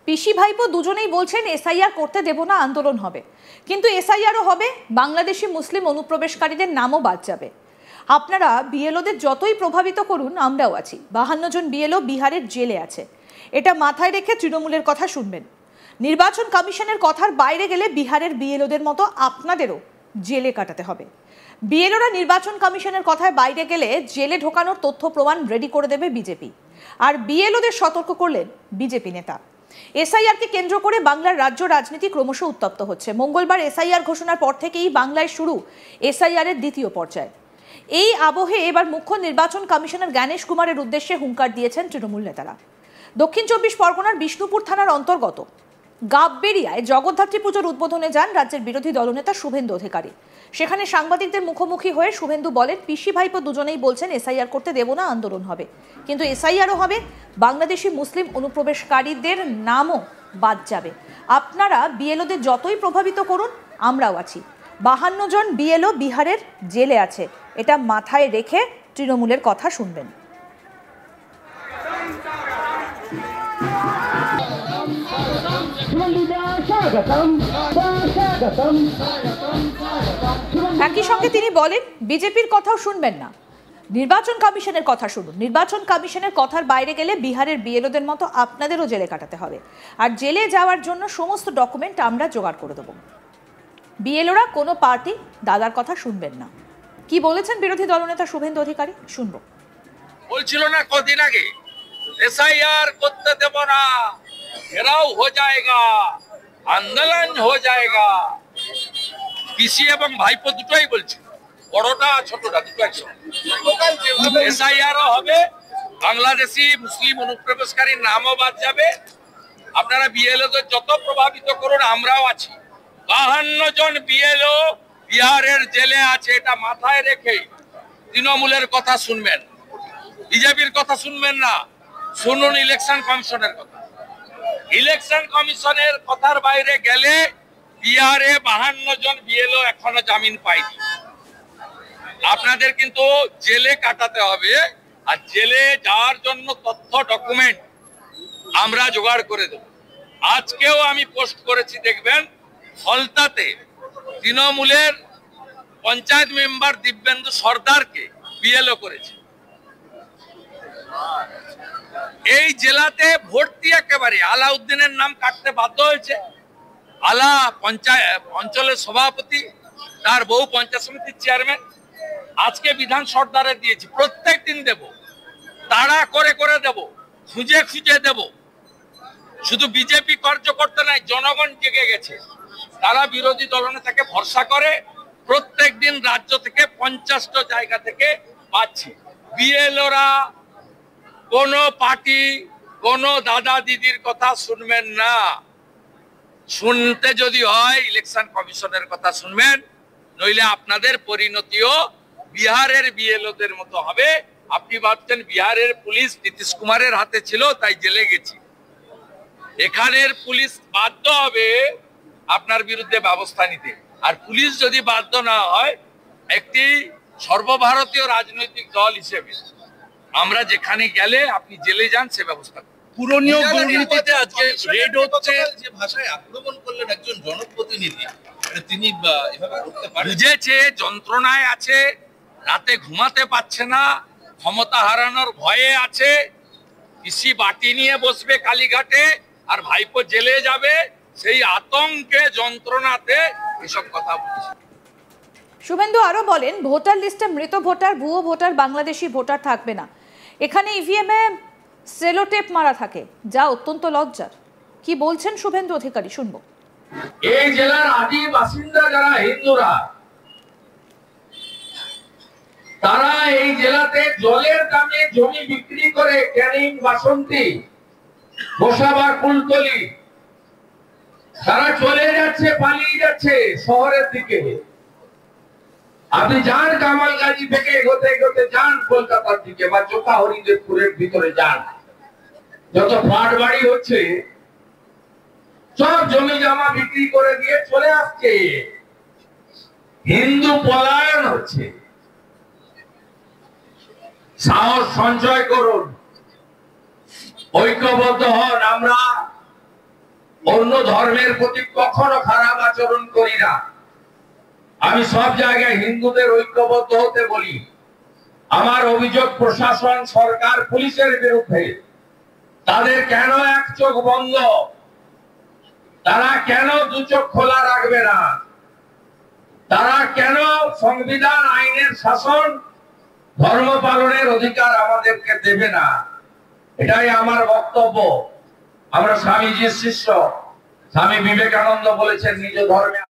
পিসি ভাইপো দুজনেই বলছেন এসআইআর করতে দেব না, আন্দোলন হবে। কিন্তু এসআইআরও হবে, বাংলাদেশি মুসলিম অনুপ্রবেশকারীদের নামও বাদ যাবে। আপনারা বিএলওদের যতই প্রভাবিত করুন, আমরাও আছি। 52 জন বিএলও বিহারের জেলে আছে, এটা মাথায় রেখে তৃণমূলের কথা শুনবেন। নির্বাচন কমিশনের কথার বাইরে গেলে বিহারের বিএলওদের মতো আপনাদেরও জেলে কাটাতে হবে। বিএলওরা নির্বাচন কমিশনের কথায় বাইরে গেলে জেলে ঢোকানোর তথ্য প্রমাণ রেডি করে দেবে বিজেপি। আর বিএলওদের সতর্ক করলেন বিজেপি নেতা। এসআইআরকে কেন্দ্র করে বাংলার রাজ্য রাজনীতি ক্রমশ উত্তপ্ত হচ্ছে। মঙ্গলবার এসআইআর ঘোষণার পর থেকেই বাংলায় শুরু এসআইআরের দ্বিতীয় পর্যায়। এই আবহে এবার মুখ্য নির্বাচন কমিশনার জ্ঞানেশ কুমারের উদ্দেশ্যে হুঙ্কার দিয়েছেন তৃণমূল নেতারা। দক্ষিণ 24 পরগনার বিষ্ণুপুর থানার অন্তর্গত গাববেরিয়ায় জগদ্ধাত্রী পুজোর উদ্বোধনে যান রাজ্যের বিরোধী দলনেতা শুভেন্দু অধিকারী। সেখানে সাংবাদিকদের মুখোমুখি হয়ে শুভেন্দু বলেন, পিসি ভাইপো দুজনেই বলছেন এসআইআর করতে দেব না, আন্দোলন হবে। কিন্তু এসআইআরও হবে, বাংলাদেশি মুসলিম অনুপ্রবেশকারীদের নামও বাদ যাবে। আপনারা বিএলওদের যতই প্রভাবিত করুন, আমরাও আছি। 52 জন বিএলও বিহারের জেলে আছে, এটা মাথায় রেখে তৃণমূলের কথা শুনবেন। একই সঙ্গে তিনি বলেন, বিজেপির কথাও শুনবেন না, নির্বাচন কমিশনের কথা শুনুন। নির্বাচন কমিশনের কথার বাইরে গেলে বিহারের বিএলওদের মতো আপনাদেরও জেলে কাটাতে হবে। আর জেলে যাওয়ার জন্য সমস্ত ডকুমেন্ট আমরা জোগাড় করে দেব। বিএলওরা কোনো পার্টি দাদার কথা শুনবেন না। কি বলেছেন বিরোধী দলনেতা শুভেন্দু অধিকারী, শুনবো। বলছিল না কদিন আগে, এসআইআর করতে দেব না, ঘেরাও हो जाएगा, আন্দোলন हो जाएगा। পিসি এবং ভাইপো দুটোই বলছে, বড়টা ছোটটা দুটো একসঙ্গে। এসআইআর হবে, বাংলাদেশি মুসলিম অনুপ্রবেশকারীর নামও বাদ যাবে। আপনারা বিএলওদের যত প্রভাবিত করুন, আমরাও আছি। 52 জন বিএলও বিহারের জেলে আছে, এটা মাথায় রেখে তৃণমূলের কথা শুনবেন, বিজেপির কথা শুনবেন না। শুনুন ইলেকশন কমিশনের কথা। ইলেকশন কমিশনের কথার বাইরে গেলে বিহারে 52 জন বিএলও এখনো জামিন পায়নি। আপনাদের কিন্তু জেলে কাটাতে হবে। আর জেলে যাওয়ার জন্য তথ্য ডকুমেন্ট আমরা জোগাড় করে দেব। আজকেও আমি পোস্ট করেছি, দেখবেন ফলতাতে তৃণমূলের পঞ্চায়েত মেম্বার দিব্যেন্দু সর্দারকে বিএলও করেছে। এই জেলাতে ভর্তি একেবারে আলাউদ্দিনের নাম কাটতে বাধ্য হয়েছে। আলা অঞ্চলের সভাপতি, তার বউ পঞ্চায়েত সমিতির চেয়ারম্যান। আজকে বিধান সর্দারে দিয়েছি, প্রত্যেক দিন দেব, তাড়া করে করে দেব, খুঁজে খুঁজে দেব। শুধু বিজেপি কার্যকর্তা নাই, জনগণ জেগে গেছে। তারা বিরোধী দলনেতাকে ভরসা করে প্রত্যেক দিন রাজ্য থেকে 50টা জায়গা থেকে পাচ্ছি। বিএলওরা কোন পার্টি, কোন দাদা দিদির কথা শুনবেন না। শুনতে যদি হয় ইলেকশন কমিশনের কথা শুনবেন, নইলে আপনাদের পরিণতিও বিহারের বিএলওদের মতো হবে। আপনি ভাবছেন বিহারের পুলিশ নীতিশ কুমারের হাতে ছিল তাই জেলে গেছি। এখানের পুলিশ বাধ্য হবে আপনার বিরুদ্ধে ব্যবস্থা নিতে। আর পুলিশ যদি বাধ্য না হয়, একটি সর্বভারতীয় রাজনৈতিক দল হিসেবে আমরা যেখানে গেলে আপনি জেলে যান সে ব্যবস্থা। পুরনীয় দুর্নীতিতে আজকে রেড হচ্ছে, যে ভাষায় আক্রমণ করলেন একজন জনপ্রতিনিধি, তিনি এভাবে করতে পারেন? বুঝেছে, যন্ত্রণায় আছে, রাতে ঘুমাতে পারছে না, ক্ষমতা হারানোর ভয়ে আছে। পিসি বাটি নিয়ে বসবে কালীঘাটে, আর ভাইপো জেলে যাবে, সেই আতঙ্কে যন্ত্রণাতে এসব কথা বলছে। শুভেন্দু আরো বলেন, ভোটার লিস্টে মৃত ভোটার, ভুয়ো ভোটার, বাংলাদেশি ভোটার থাকবে না। এখানে ইভিএমে সেলোটেপ মারা থাকে, যা অত্যন্ত লজ্জার। কি বলছেন শুভেন্দু অধিকারী, শুনবো। এই জেলার আদি বাসিন্দা যারা হিন্দুরা, তারা এই জেলাতে জলের দামে জমি বিক্রি করে ক্যানিং, বাসন্তী, গোসাবা, কুলতলি, তারা চলে যাচ্ছে, পালিয়ে যাচ্ছে শহরের দিকে। আপনি যান কামালগাজী থেকে এগোতে এগোতে যান কলকাতার দিকে, বা চোখা হরিদেবপুরের ভিতরে যান, যত ফ্ল্যাট বাড়ি হচ্ছে সব জমি জমা বিক্রি করে দিয়ে চলে আসছে। হিন্দু পলায়ন হচ্ছে। সাহস সঞ্চয় করুন, ঐক্যবদ্ধ হন। আমরা অন্য ধর্মের প্রতি কখনো খারাপ আচরণ করি না। আমি সব জায়গায় হিন্দুদের ঐক্যবদ্ধ হতে বলি। আমার অভিযোগ প্রশাসন, সরকার, পুলিশের বিরুদ্ধে। তাদের কেন এক চোখ বন্ধ? তারা কেন দু চোখ খোলা রাখবে না? তারা কেন সংবিধান, আইনের শাসন, ধর্ম পালনের অধিকার আমাদেরকে দেবে না? এটাই আমার বক্তব্য। আমরা স্বামীজির শিষ্য। স্বামী বিবেকানন্দ বলেছেন, নিজ ধর্মে